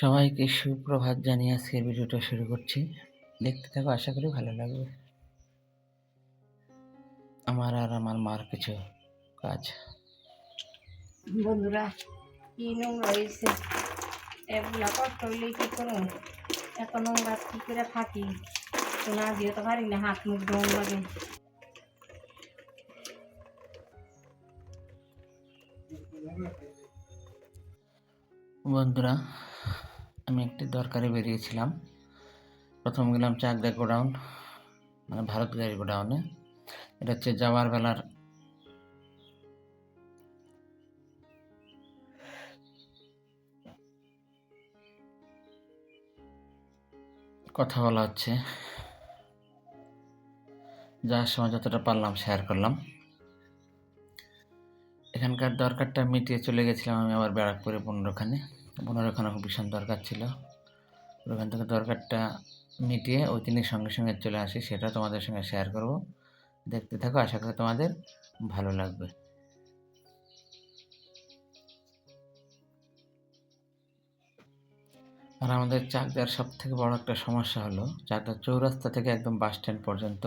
সবাইকে সুপ্রভাত জানিয়ে আজকের ভিডিওটা শুরু করছি। দেখতে থাকো, আশা করি ভালো লাগবে। আমার আর আমার মার কিছু কাজ। বন্ধুরা, কি নোংরা হয়েছে, এগুলা কষ্ট হইলে কি করুন, এত নোংরা কি করে থাকি, তো না দিয়ে তো পারি না, হাত মুখ ধোন লাগে। বন্ধুরা, আমি একটি দরকারে বেরিয়েছিলাম। প্রথম গেলাম চাকদা গোডাউন, মানে ভারত গাড়ি গোডাউনে। এটা হচ্ছে যাওয়ার বেলার কথা বলা হচ্ছে। যাওয়ার সময় যতটা পারলাম শেয়ার করলাম। এখানকার দরকারটা মিটিয়ে চলে গেছিলাম আমি আবার ব্যারাকপুরে পনেরোখানে ভীষণ দরকার ছিল। ওখান থেকে দরকারটা মিটিয়ে ওই দিনের সঙ্গে সঙ্গে চলে আসি, সেটা তোমাদের সঙ্গে শেয়ার করব। দেখতে থাকো, আশা করি তোমাদের ভালো লাগবে। আর আমাদের চাকদার সব থেকে বড় একটা সমস্যা হলো, চাকদার চৌরাস্তা থেকে একদম বাস স্ট্যান্ড পর্যন্ত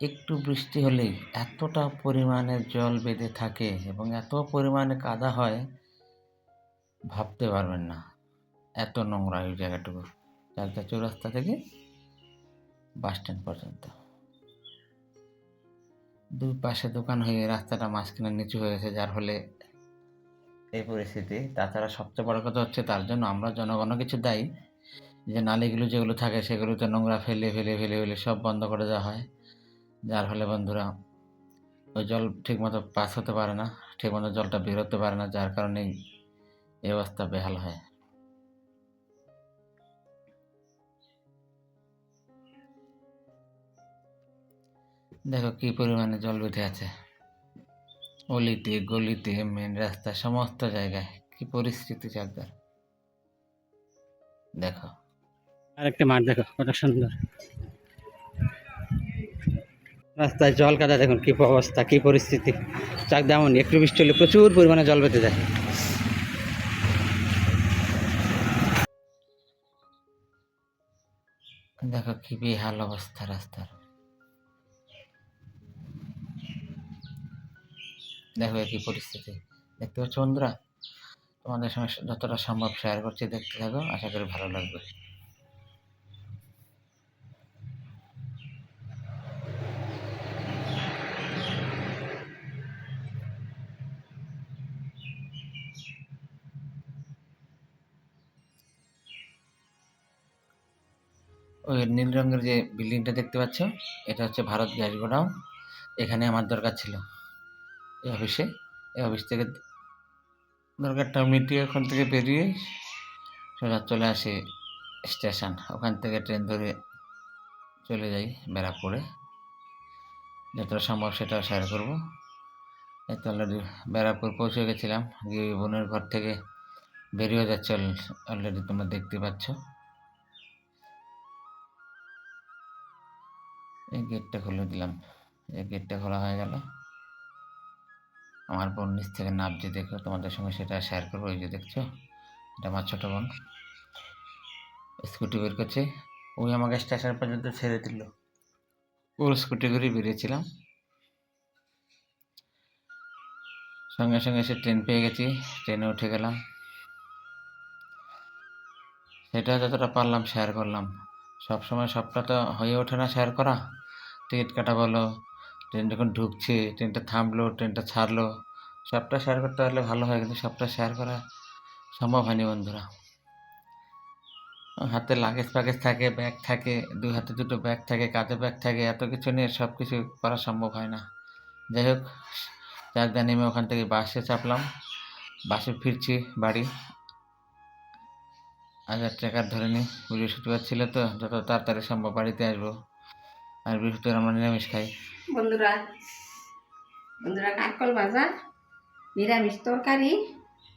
একটু বৃষ্টি হলেই এতটা পরিমাণে জল বেঁধে থাকে এবং এত পরিমাণে কাদা হয়, ভাবতে পারবেন না। এত নোংরা ওই জায়গাটুকু, চাকদা চৌরাস্তা থেকে বাস স্ট্যান্ড পর্যন্ত। দুই পাশে দোকান হয়ে রাস্তাটা মাঝখানে নিচু হয়ে গেছে, যার ফলে এই পরিস্থিতি। তাছাড়া সবচেয়ে বড় কথা হচ্ছে, তার জন্য আমরা জনগণও কিছু দায়ী। যে নালীগুলো যেগুলো থাকে সেগুলোতে নোংরা ফেলে ফেলে ফেলে ফেলে সব বন্ধ করে দেওয়া হয়, যার ফলে বন্ধুরা ওই জল ঠিকমতো পাস হতে পারে না, ঠিকমতো জলটা বেরোতে পারে না, যার কারণেই এই অবস্থা বেহাল হয়। দেখো কি পরিমাণে জল বেঁধে আছে, অলিতে গলিতে, মেন রাস্তা, সমস্ত জায়গায় কি পরিস্থিতি চাকদার। দেখো আরেকটা মাঠ, দেখো কত সুন্দর রাস্তায় জল কাদা, দেখুন কি অবস্থা, কি পরিস্থিতি। চাকদা এমন একটু বৃষ্টি হলে প্রচুর পরিমাণে জল বেঁধে যায়। দেখো কি বেহাল অবস্থা রাস্তার। দেখো একই পরিস্থিতি। দেখতে পাচ্ছ বন্ধুরা, তোমাদের সঙ্গে যতটা সম্ভব শেয়ার করছি, দেখতে থাকো, আশা করি ভালো লাগবে। ওই নীল রঙের যে বিল্ডিংটা দেখতে পাচ্ছ, এটা হচ্ছে ভারত গ্যাস গোডাউন। এখানে আমার দরকার ছিল, এই অফিসে। এই অফিস থেকে দরকারটা মিটিয়ে ওখান থেকে বেরিয়ে সোজা চলে আসি স্টেশন। ওখান থেকে ট্রেন ধরে চলে যাই ব্যারাকপুরে। যতটা সম্ভব সেটাও শেয়ার করবো। এই তো অলরেডি ব্যারাকপুর পৌঁছে গেছিলাম, গিয়ে বোনের ঘর থেকে বেরিয়ে যাচ্ছে অলরেডি, তোমরা দেখতে পাচ্ছ। এই গেটটা খুলে দিলাম, এই গেটটা খোলা হয়ে গেল। আমার বোন নিচ থেকে নামছে, দেখো তোমাদের সঙ্গে সেটা শেয়ার করবো। ওই যে দেখছো, এটা আমার ছোটো বোন স্কুটি বের করছে। ওই আমাকে স্টেশন পর্যন্ত ছেড়ে দিল, ওর স্কুটি করেই বেরিয়েছিলাম। সঙ্গে সঙ্গে এসে ট্রেন পেয়ে গেছি, ট্রেনে উঠে গেলাম। সেটা যতটা পারলাম শেয়ার করলাম। সবসময় সবটা তো হয়ে ওঠে না শেয়ার করা। টিকিট কাটা বলো, ট্রেন যখন ঢুকছে, ট্রেনটা থামলো, ট্রেনটা ছাড়লো, সবটা শেয়ার করতে পারলে ভালো হয়, কিন্তু সবটা শেয়ার করা সম্ভব হয়নি বন্ধুরা। হাতে লাগেজ প্যাকেজ থাকে, ব্যাগ থাকে, দুই হাতে দুটো ব্যাগ থাকে, কাঁধে ব্যাগ থাকে, এত কিছু নিয়ে সব কিছু করা সম্ভব হয় না। যাই হোক, চাকদা নেমে ওখান থেকে বাসে চাপলাম, বাসে ফিরছি বাড়ি। আজ আর ট্রেকার ধরে নি, বৃহস্পতিবার ছিল তো, যত তাড়াতাড়ি সম্ভব বাড়িতে আসবো। আর বৃহস্পতিবার আমরা নিরামিষ খাই। বন্ধুরা, কাঁকল ভাজা, নিরামিষ তরকারি,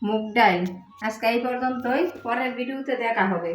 মুগ ডাল। আজকে এই পর্যন্তই, পরের ভিডিওতে দেখা হবে।